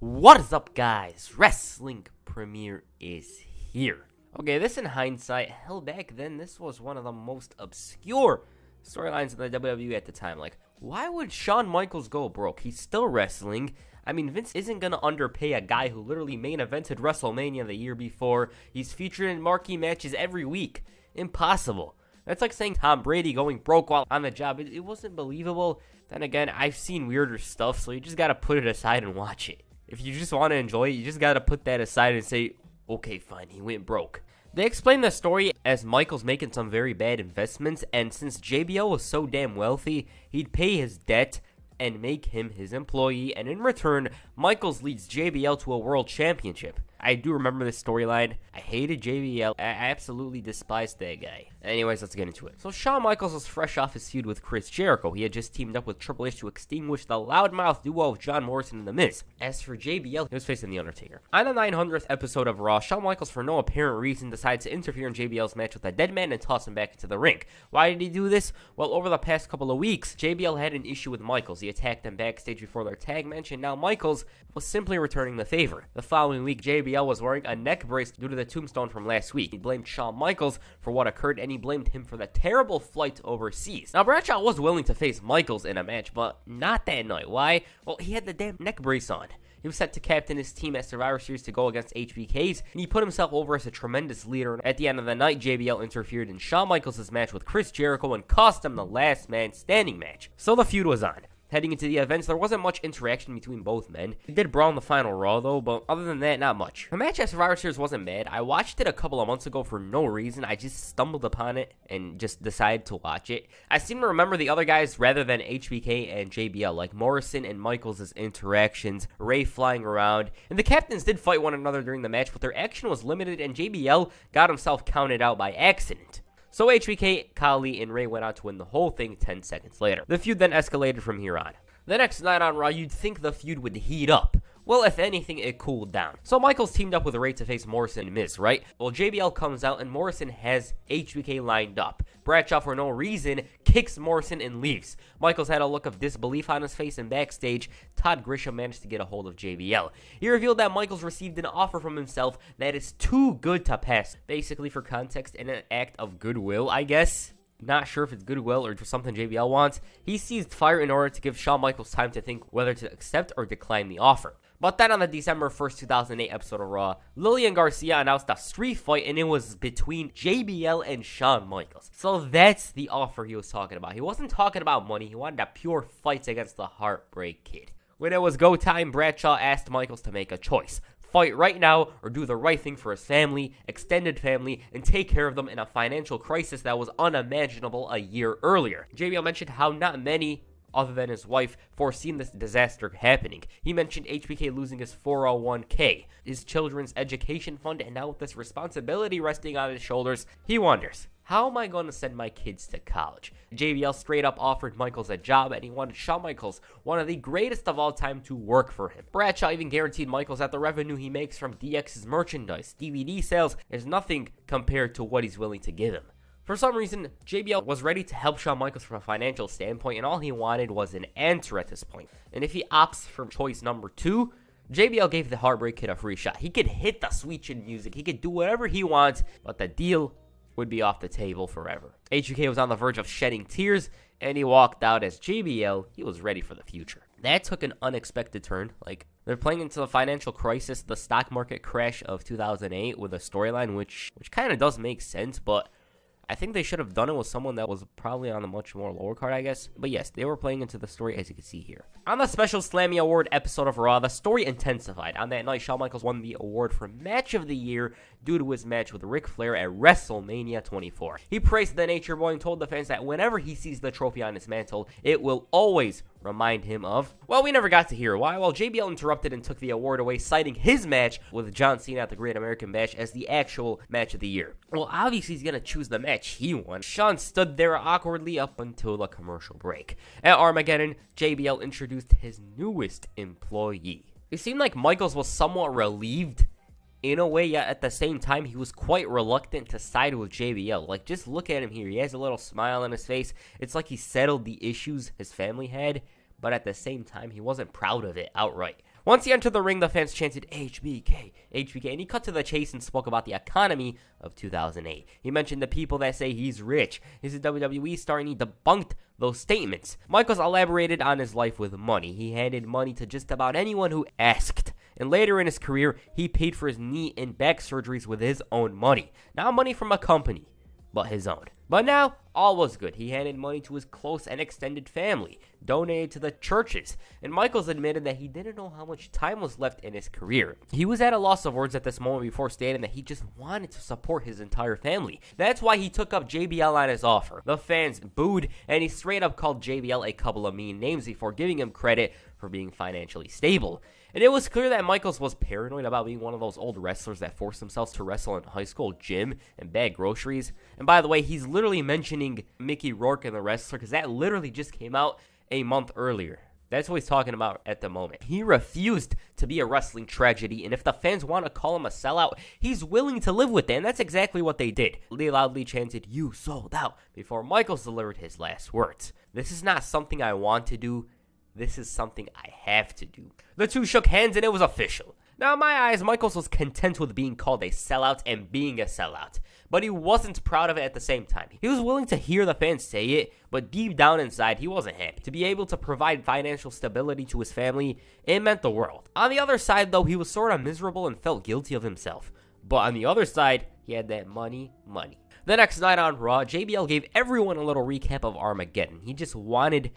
What is up, guys? Wrestling Premiere is here. Okay, this in hindsight, hell, back then, this was one of the most obscure storylines in the WWE at the time. Like, why would Shawn Michaels go broke? He's still wrestling. I mean, Vince isn't going to underpay a guy who literally main evented WrestleMania the year before. He's featured in marquee matches every week. Impossible. That's like saying Tom Brady going broke while on the job. It wasn't believable. Then again, I've seen weirder stuff, so you just got to put it aside and watch it. If you just want to enjoy it, you just got to put that aside and say, okay, fine, he went broke. They explain the story as Michaels making some very bad investments, and since JBL was so damn wealthy, he'd pay his debt and make him his employee, and in return, Michaels leads JBL to a world championship. I do remember this storyline. I hated JBL. I absolutely despised that guy. Anyways, let's get into it. So Shawn Michaels was fresh off his feud with Chris Jericho. He had just teamed up with Triple H to extinguish the loudmouth duo of John Morrison and The Miz. As for JBL, he was facing The Undertaker. On the 900th episode of Raw, Shawn Michaels, for no apparent reason, decided to interfere in JBL's match with a dead man and toss him back into the ring. Why did he do this? Well, over the past couple of weeks, JBL had an issue with Michaels. He attacked him backstage before their tag match, and now Michaels was simply returning the favor. The following week, JBL was wearing a neck brace due to the tombstone from last week. He blamed Shawn Michaels for what occurred, and he blamed him for the terrible flight overseas. Now, Bradshaw was willing to face Michaels in a match, but not that night. Why? Well, he had the damn neck brace on. He was set to captain his team at Survivor Series to go against HBK's, and he put himself over as a tremendous leader. At the end of the night, JBL interfered in Shawn Michaels' match with Chris Jericho and cost him the last man standing match. So the feud was on. Heading into the events, there wasn't much interaction between both men. They did brawl in the final Raw, though, but other than that, not much. The match at Survivor Series wasn't bad. I watched it a couple of months ago for no reason. I just stumbled upon it and just decided to watch it. I seem to remember the other guys rather than HBK and JBL, like Morrison and Michaels' interactions, Ray flying around. And the captains did fight one another during the match, but their action was limited, and JBL got himself counted out by accident. So HBK, Khali, and Ray went on to win the whole thing 10 seconds later. The feud then escalated from here on. The next night on Raw, you'd think the feud would heat up. Well, if anything, it cooled down. So Michaels teamed up with Ray to face Morrison and Miz, right? Well, JBL comes out and Morrison has HBK lined up. Bradshaw, for no reason, kicks Morrison and leaves. Michaels had a look of disbelief on his face, and backstage, Todd Grisham managed to get a hold of JBL. He revealed that Michaels received an offer from himself that is too good to pass. Basically, for context, in an act of goodwill, I guess. Not sure if it's goodwill or something JBL wants. He seized fire in order to give Shawn Michaels time to think whether to accept or decline the offer. But then on the December 1st, 2008 episode of Raw, Lillian Garcia announced a street fight, and it was between JBL and Shawn Michaels. So that's the offer he was talking about. He wasn't talking about money. He wanted a pure fight against the Heartbreak Kid. When it was go time, Bradshaw asked Michaels to make a choice. Fight right now or do the right thing for his family, extended family, and take care of them in a financial crisis that was unimaginable a year earlier. JBL mentioned how not many, other than his wife, foreseen this disaster happening. He mentioned HBK losing his 401k, his children's education fund, and now with this responsibility resting on his shoulders, he wonders, how am I going to send my kids to college? JBL straight up offered Michaels a job, and he wanted Shawn Michaels, one of the greatest of all time, to work for him. Bradshaw even guaranteed Michaels that the revenue he makes from DX's merchandise, DVD sales, is nothing compared to what he's willing to give him. For some reason, JBL was ready to help Shawn Michaels from a financial standpoint, and all he wanted was an answer at this point. And if he opts for choice number 2, JBL gave the Heartbreak Kid a free shot. He could hit the sweet chin music, he could do whatever he wants, but the deal would be off the table forever. HBK was on the verge of shedding tears, and he walked out as JBL. He was ready for the future. That took an unexpected turn. Like, they're playing into the financial crisis, the stock market crash of 2008 with a storyline which kind of does make sense, but I think they should have done it with someone that was probably on a much more lower card, I guess. But yes, they were playing into the story, as you can see here. On the special Slammy Award episode of Raw, the story intensified. On that night, Shawn Michaels won the award for Match of the Year due to his match with Ric Flair at WrestleMania 24. He praised the Nature Boy and told the fans that whenever he sees the trophy on his mantle, it will always remind him of, well, we never got to hear why. Well, JBL interrupted and took the award away, citing his match with John Cena at the Great American Bash as the actual match of the year. Well, obviously he's going to choose the match he won. Shawn stood there awkwardly up until the commercial break. At Armageddon, JBL introduced his newest employee. It seemed like Michaels was somewhat relieved in a way, yet at the same time, he was quite reluctant to side with JBL. Like, just look at him here. He has a little smile on his face. It's like he settled the issues his family had, but at the same time, he wasn't proud of it outright. Once he entered the ring, the fans chanted HBK, HBK, and he cut to the chase and spoke about the economy of 2008. He mentioned the people that say he's rich. He's a WWE star, and he debunked those statements. Michaels elaborated on his life with money. He handed money to just about anyone who asked. And later in his career, he paid for his knee and back surgeries with his own money. Not money from a company, but his own. But now, all was good. He handed money to his close and extended family, donated to the churches, and Michaels admitted that he didn't know how much time was left in his career. He was at a loss of words at this moment before stating that he just wanted to support his entire family. That's why he took up JBL on his offer. The fans booed, and he straight up called JBL a couple of mean names before giving him credit for being financially stable. And it was clear that Michaels was paranoid about being one of those old wrestlers that forced themselves to wrestle in a high school gym and bag groceries. And by the way, he's literally mentioning Mickey Rourke and the wrestler because that literally just came out a month earlier. That's what he's talking about at the moment. He refused to be a wrestling tragedy, and if the fans want to call him a sellout, he's willing to live with it, and that's exactly what they did. They loudly chanted, "You sold out," before Michaels delivered his last words. "This is not something I want to do. This is something I have to do." The two shook hands and it was official. Now, in my eyes, Michaels was content with being called a sellout and being a sellout, but he wasn't proud of it at the same time. He was willing to hear the fans say it, but deep down inside, he wasn't happy. To be able to provide financial stability to his family, it meant the world. On the other side, though, he was sort of miserable and felt guilty of himself. But on the other side, he had that money. The next night on Raw, JBL gave everyone a little recap of Armageddon. He just wanted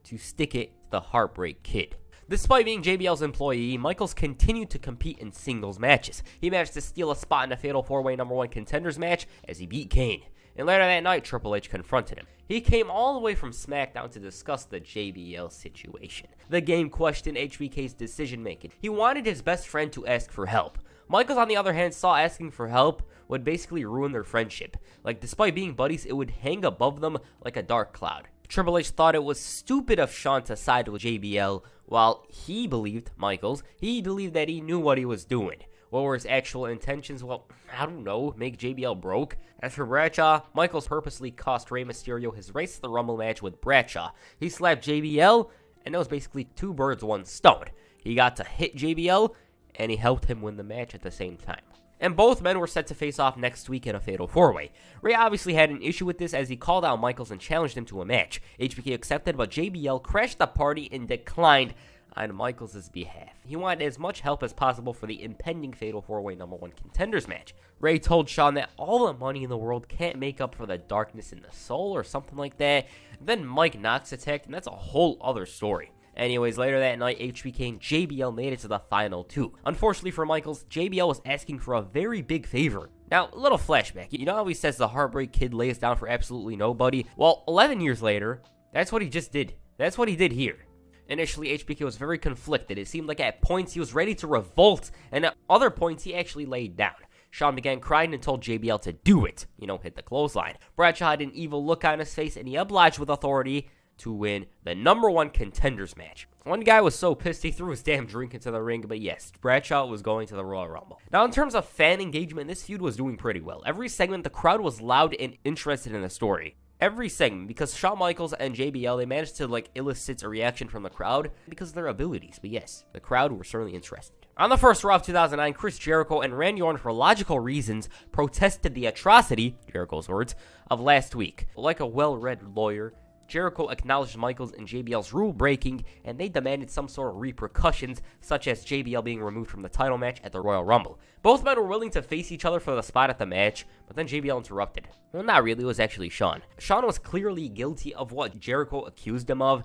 to stick it to the Heartbreak Kid. Despite being JBL's employee, Michaels continued to compete in singles matches. He managed to steal a spot in a Fatal 4-Way #1 Contenders match as he beat Kane. And later that night, Triple H confronted him. He came all the way from SmackDown to discuss the JBL situation. The game questioned HBK's decision-making. He wanted his best friend to ask for help. Michaels, on the other hand, saw asking for help would basically ruin their friendship. Like, despite being buddies, it would hang above them like a dark cloud. Triple H thought it was stupid of Shawn to side with JBL, while he believed that he knew what he was doing. What were his actual intentions? Well, I don't know, make JBL broke? As for Bradshaw, Michaels purposely cost Rey Mysterio his race to the Rumble match with Bradshaw. He slapped JBL, and it was basically two birds, one stone. He got to hit JBL, and he helped him win the match at the same time. And both men were set to face off next week in a Fatal 4-Way. Ray obviously had an issue with this as he called out Michaels and challenged him to a match. HBK accepted, but JBL crashed the party and declined on Michaels' behalf. He wanted as much help as possible for the impending Fatal 4-Way #1 Contenders match. Ray told Shawn that all the money in the world can't make up for the darkness in the soul or something like that. Then Mike Knox attacked, and that's a whole other story. Anyways, later that night, HBK and JBL made it to the final two. Unfortunately for Michaels, JBL was asking for a very big favor. Now, a little flashback. You know how he says the Heartbreak Kid lays down for absolutely nobody? Well, 11 years later, that's what he just did. That's what he did here. Initially, HBK was very conflicted. It seemed like at points he was ready to revolt, and at other points he actually laid down. Shawn began crying and told JBL to do it. Hit the clothesline. Bradshaw had an evil look on his face, and he obliged with authority to win the #1 Contenders match. One guy was so pissed he threw his damn drink into the ring, but yes, Bradshaw was going to the Royal Rumble. Now, in terms of fan engagement, this feud was doing pretty well. Every segment, the crowd was loud and interested in the story. Every segment, because Shawn Michaels and JBL, they managed to elicit a reaction from the crowd because of their abilities. But yes, the crowd were certainly interested. On the first Raw of 2009, Chris Jericho and Randy Orton, for logical reasons, protested the atrocity, Jericho's words, of last week. Like a well-read lawyer, Jericho acknowledged Michaels and JBL's rule breaking, and they demanded some sort of repercussions, such as JBL being removed from the title match at the Royal Rumble. Both men were willing to face each other for the spot at the match, but then JBL interrupted. Well, not really, it was actually Shawn. Shawn was clearly guilty of what Jericho accused him of,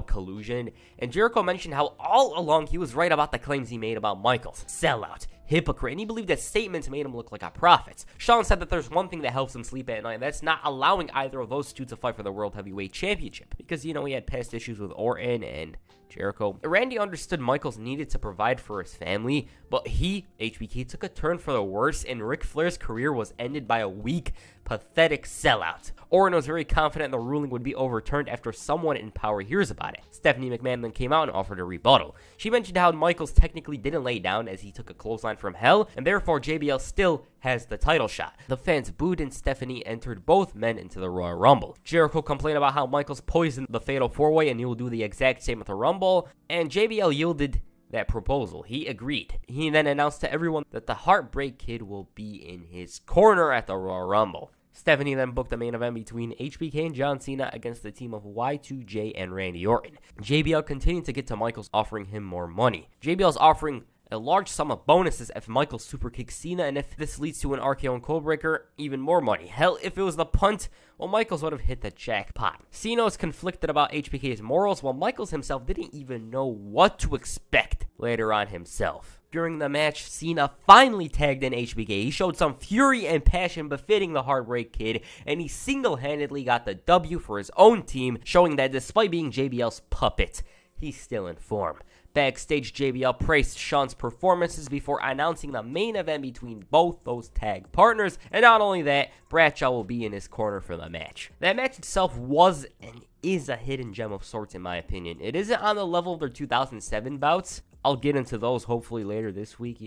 collusion, and Jericho mentioned how all along he was right about the claims he made about Michaels. Sellout, hypocrite, and he believed that statements made him look like a prophet. Shawn said that there's one thing that helps him sleep at night, and that's not allowing either of those two to fight for the World Heavyweight Championship, because, he had past issues with Orton and Jericho. Randy understood Michaels needed to provide for his family, but HBK, took a turn for the worse, and Ric Flair's career was ended by a weak, pathetic sellout. Orton was very confident the ruling would be overturned after someone in power hears about it. Stephanie McMahon then came out and offered a rebuttal. She mentioned how Michaels technically didn't lay down as he took a clothesline from hell, and therefore JBL still has the title shot. The fans booed, and Stephanie entered both men into the Royal Rumble. Jericho complained about how Michaels poisoned the Fatal 4-Way and he will do the exact same with the Rumble, and JBL yielded that proposal. He agreed. He then announced to everyone that the Heartbreak Kid will be in his corner at the Royal Rumble. Stephanie then booked a main event between HBK and John Cena against the team of Y2J and Randy Orton. JBL continued to get to Michaels, offering him more money. JBL's offering a large sum of bonuses if Michaels super kicks Cena, and if this leads to an RKO and Codebreaker, even more money. Hell, if it was the punt, well, Michaels would have hit the jackpot. Cena was conflicted about HBK's morals, while Michaels himself didn't even know what to expect later on himself. During the match, Cena finally tagged in HBK. He showed some fury and passion befitting the Heartbreak Kid, and he single-handedly got the W for his own team, showing that despite being JBL's puppet, he's still in form. Backstage, JBL praised Shawn's performances before announcing the main event between both those tag partners, and not only that, Bradshaw will be in his corner for the match. That match itself was and is a hidden gem of sorts in my opinion. It isn't on the level of their 2007 bouts. I'll get into those hopefully later this week,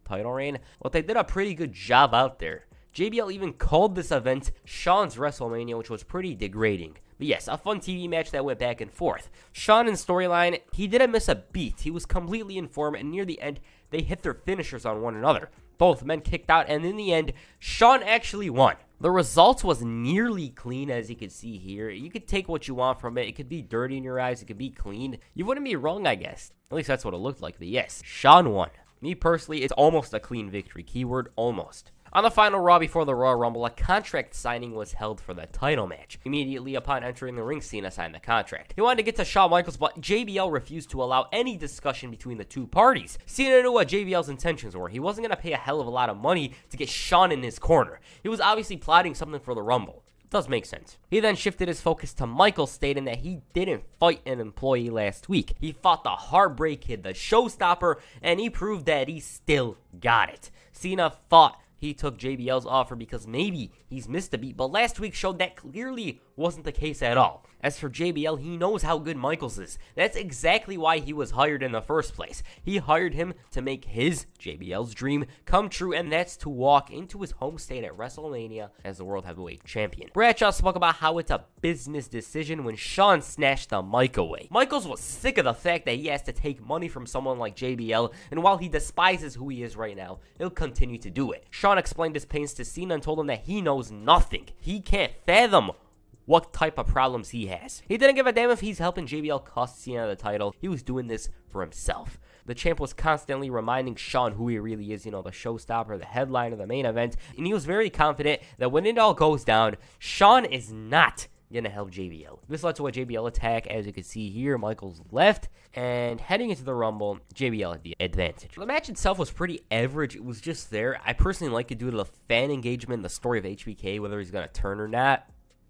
title reign, but they did a pretty good job out there. JBL even called this event Shawn's WrestleMania, which was pretty degrading. But yes, a fun TV match that went back and forth. Shawn in storyline, he didn't miss a beat. He was completely in form, and near the end, they hit their finishers on one another. Both men kicked out, and in the end, Shawn actually won. The result was nearly clean, as you can see here. You could take what you want from it. It could be dirty in your eyes. It could be clean. You wouldn't be wrong, I guess. At least that's what it looked like. But yes, Shawn won. Me personally, it's almost a clean victory. Keyword, almost. On the final Raw before the Royal Rumble, a contract signing was held for the title match. Immediately upon entering the ring, Cena signed the contract. He wanted to get to Shawn Michaels, but JBL refused to allow any discussion between the two parties. Cena knew what JBL's intentions were. He wasn't going to pay a hell of a lot of money to get Shawn in his corner. He was obviously plotting something for the Rumble. Does make sense. He then shifted his focus to Michaels, stating that he didn't fight an employee last week. He fought the Heartbreak Kid, the showstopper, and he proved that he still got it. Cena thought he took JBL's offer because maybe he's missed a beat, but last week showed that clearly wasn't the case at all. As for JBL, he knows how good Michaels is. That's exactly why he was hired in the first place. He hired him to make his, JBL's, dream come true, and that's to walk into his home state at WrestleMania as the World Heavyweight Champion. Bradshaw spoke about how it's a business decision when Shawn snatched the mic away. Michaels was sick of the fact that he has to take money from someone like JBL, and while he despises who he is right now, he'll continue to do it. Shawn explained his pains to Cena and told him that he knows nothing. He can't fathom what type of problems he has. He didn't give a damn if he's helping JBL cost Cena the title. He was doing this for himself. The champ was constantly reminding Shawn who he really is, the showstopper, the headliner, the main event, and he was very confident that when it all goes down, Shawn is not gonna help JBL. This led to a JBL attack, as you can see here. Michaels left, and heading into the Rumble, JBL had the advantage. The match itself was pretty average. It was just there. I personally like it due to the fan engagement, the story of HBK, whether he's gonna turn or not.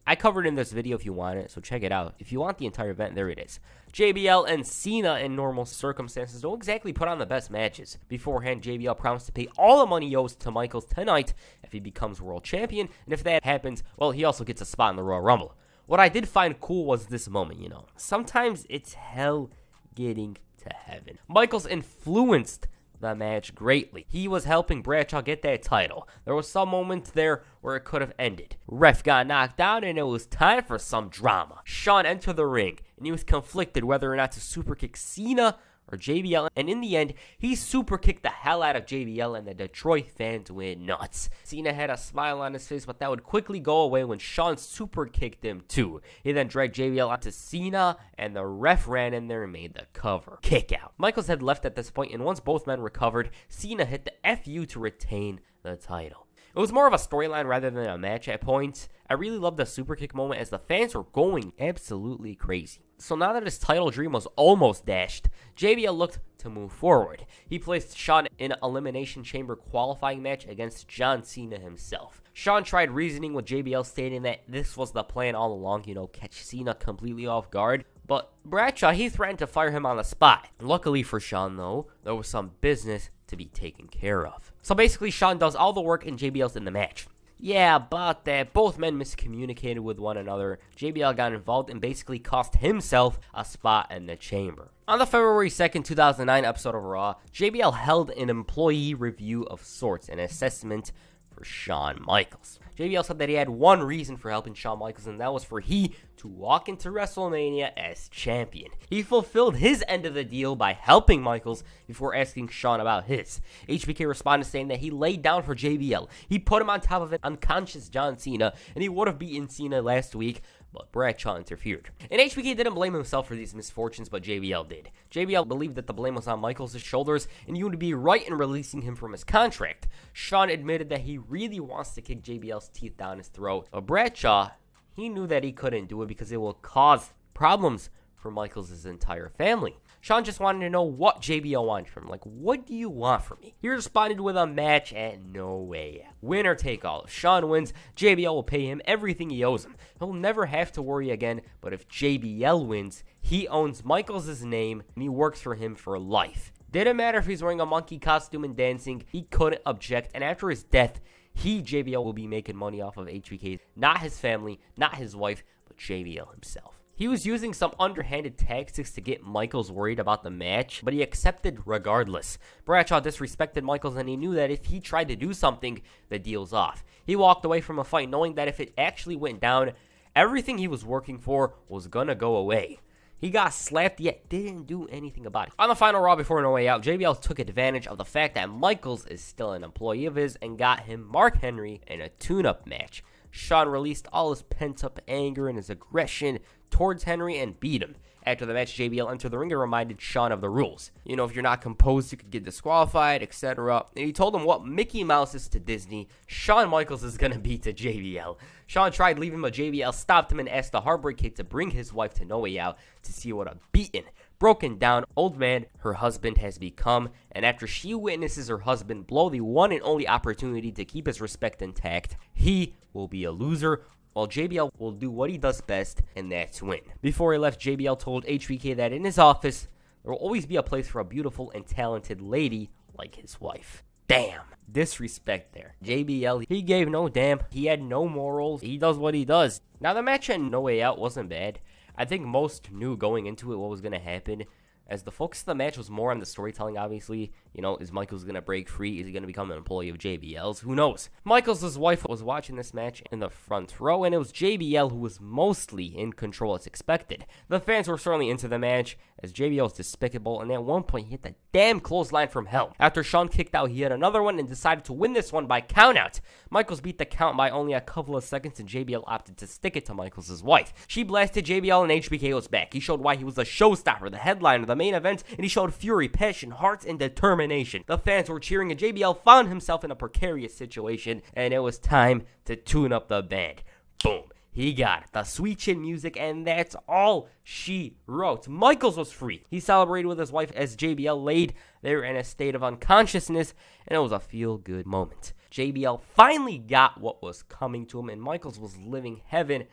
I covered in this video if you want it, so check it out. If you want the entire event, there it is. JBL and Cena in normal circumstances don't exactly put on the best matches. Beforehand, JBL promised to pay all the money he owes to Michaels tonight if he becomes world champion, and if that happens, well, he also gets a spot in the Royal Rumble. What I did find cool was this moment, Sometimes it's hell getting to heaven. Michaels influenced the match greatly. He was helping Bradshaw get that title. There was some moments there where it could have ended. Ref got knocked out and it was time for some drama. Shawn entered the ring and he was conflicted whether or not to super kick Cena or JBL, and in the end, he super kicked the hell out of JBL and the Detroit fans went nuts. Cena had a smile on his face, but that would quickly go away when Shawn super kicked him too. He then dragged JBL onto Cena, and the ref ran in there and made the cover. Kick out. Michaels had left at this point, and once both men recovered, Cena hit the FU to retain the title. It was more of a storyline rather than a match at points. I really loved the super kick moment as the fans were going absolutely crazy. So now that his title dream was almost dashed, JBL looked to move forward. He placed Shawn in an Elimination Chamber qualifying match against John Cena himself. Shawn tried reasoning with JBL, stating that this was the plan all along, catch Cena completely off guard. But Bradshaw, he threatened to fire him on the spot. Luckily for Shawn, though, there was some business to be taken care of. So basically, Shawn does all the work and JBL's in the match. Yeah, about that, both men miscommunicated with one another. JBL got involved and basically cost himself a spot in the chamber. On the February 2nd, 2009 episode of Raw, JBL held an employee review of sorts, an assessment for for Shawn Michaels. JBL said that he had one reason for helping Shawn Michaels, and that was for he to walk into WrestleMania as champion. He fulfilled his end of the deal by helping Michaels before asking Shawn about his. HBK responded saying that he laid down for JBL. He put him on top of an unconscious John Cena, and he would have beaten Cena last week, but Bradshaw interfered. And HBK didn't blame himself for these misfortunes, but JBL did. JBL believed that the blame was on Michaels' shoulders, and he would be right in releasing him from his contract. Shawn admitted that he really wants to kick JBL's teeth down his throat, but Bradshaw, he knew that he couldn't do it because it will cause problems for Michaels' entire family. Shawn just wanted to know what JBL wanted from him. Like, what do you want from me? He responded with a match at No Way Out. Winner take all. If Shawn wins, JBL will pay him everything he owes him. He'll never have to worry again, but if JBL wins, he owns Michaels' name, and he works for him for life. Didn't matter if he's wearing a monkey costume and dancing, he couldn't object, and after his death, JBL, will be making money off of HBK. Not his family, not his wife, but JBL himself. He was using some underhanded tactics to get Michaels worried about the match, but he accepted regardless. Bradshaw disrespected Michaels, and he knew that if he tried to do something, the deal's off. He walked away from a fight knowing that if it actually went down, everything he was working for was gonna go away. He got slapped, yet didn't do anything about it. On the final Raw before No Way Out, JBL took advantage of the fact that Michaels is still an employee of his and got him Mark Henry in a tune-up match. Shawn released all his pent-up anger and his aggression towards Henry and beat him. After the match, JBL entered the ring and reminded Shawn of the rules. You know, if you're not composed, you could get disqualified, etc. And he told him what Mickey Mouse is to Disney, Shawn Michaels is going to be to JBL. Shawn tried leaving, but JBL stopped him and asked the Heartbreak Kid to bring his wife to No Way Out to see what a beaten, broken down old man her husband has become. And after she witnesses her husband blow the one and only opportunity to keep his respect intact, he will be a loser, while JBL will do what he does best, and that's win. Before he left, JBL told HBK that in his office, there will always be a place for a beautiful and talented lady like his wife. Damn. Disrespect there. JBL, he gave no damn. He had no morals. He does what he does. Now, the match at No Way Out wasn't bad. I think most knew going into it what was going to happen, as the focus of the match was more on the storytelling, obviously. You know, is Michaels going to break free? Is he going to become an employee of JBL's? Who knows? Michaels' wife was watching this match in the front row, and it was JBL who was mostly in control as expected. The fans were certainly into the match, as JBL was despicable, and at one point he hit the damn clothesline from hell. After Shawn kicked out, he hit another one and decided to win this one by countout. Michaels beat the count by only a couple of seconds, and JBL opted to stick it to Michaels' wife. She blasted JBL, and HBK was back. He showed why he was the showstopper, the headliner, the main event, and he showed fury, passion, heart, and determination. The fans were cheering, and JBL found himself in a precarious situation, and it was time to tune up the band. Boom. He got it. The sweet chin music, and that's all she wrote. Michaels was free. He celebrated with his wife as JBL laid there in a state of unconsciousness, and it was a feel-good moment. JBL finally got what was coming to him, and Michaels was living heaven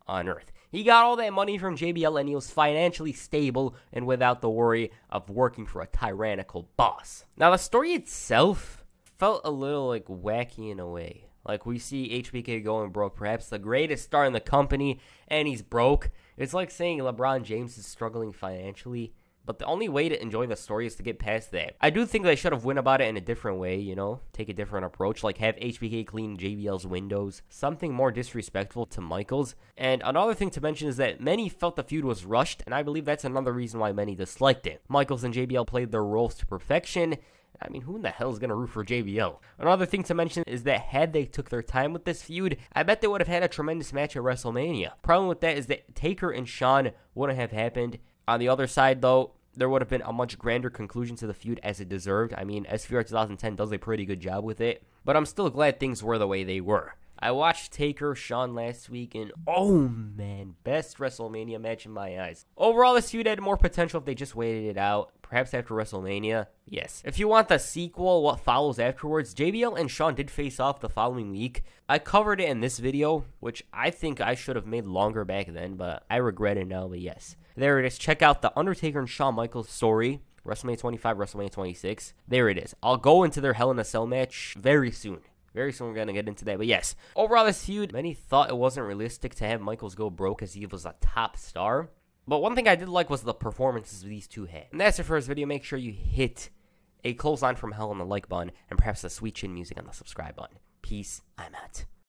on earth. He got all that money from JBL, and he was financially stable and without the worry of working for a tyrannical boss. Now, the story itself felt a little like wacky in a way. Like, we see HBK going broke, perhaps the greatest star in the company, and he's broke. It's like saying LeBron James is struggling financially, but the only way to enjoy the story is to get past that. I do think they should have went about it in a different way, you know, take a different approach, like have HBK clean JBL's windows, something more disrespectful to Michaels. And another thing to mention is that many felt the feud was rushed, and I believe that's another reason why many disliked it. Michaels and JBL played their roles to perfection. I mean, who in the hell is going to root for JBL? Another thing to mention is that had they took their time with this feud, I bet they would have had a tremendous match at WrestleMania. Problem with that is that Taker and Shawn wouldn't have happened. On the other side, though, there would have been a much grander conclusion to the feud as it deserved. I mean, SVR 2010 does a pretty good job with it, but I'm still glad things were the way they were. I watched Taker, Shawn last week, and oh man, best WrestleMania match in my eyes. Overall, this feud had more potential if they just waited it out. Perhaps after WrestleMania, yes. If you want the sequel, what follows afterwards, JBL and Shawn did face off the following week. I covered it in this video, which I think I should have made longer back then, but I regret it now, but yes. There it is. Check out the Undertaker and Shawn Michaels story. WrestleMania 25, WrestleMania 26. There it is. I'll go into their Hell in a Cell match very soon. Very soon we're going to get into that, but yes. Overall, this feud, many thought it wasn't realistic to have Michaels go broke as he was a top star. But one thing I did like was the performances these two had. And that's it for this video. Make sure you hit a clothesline from hell on the like button and perhaps the sweet chin music on the subscribe button. Peace. I'm out.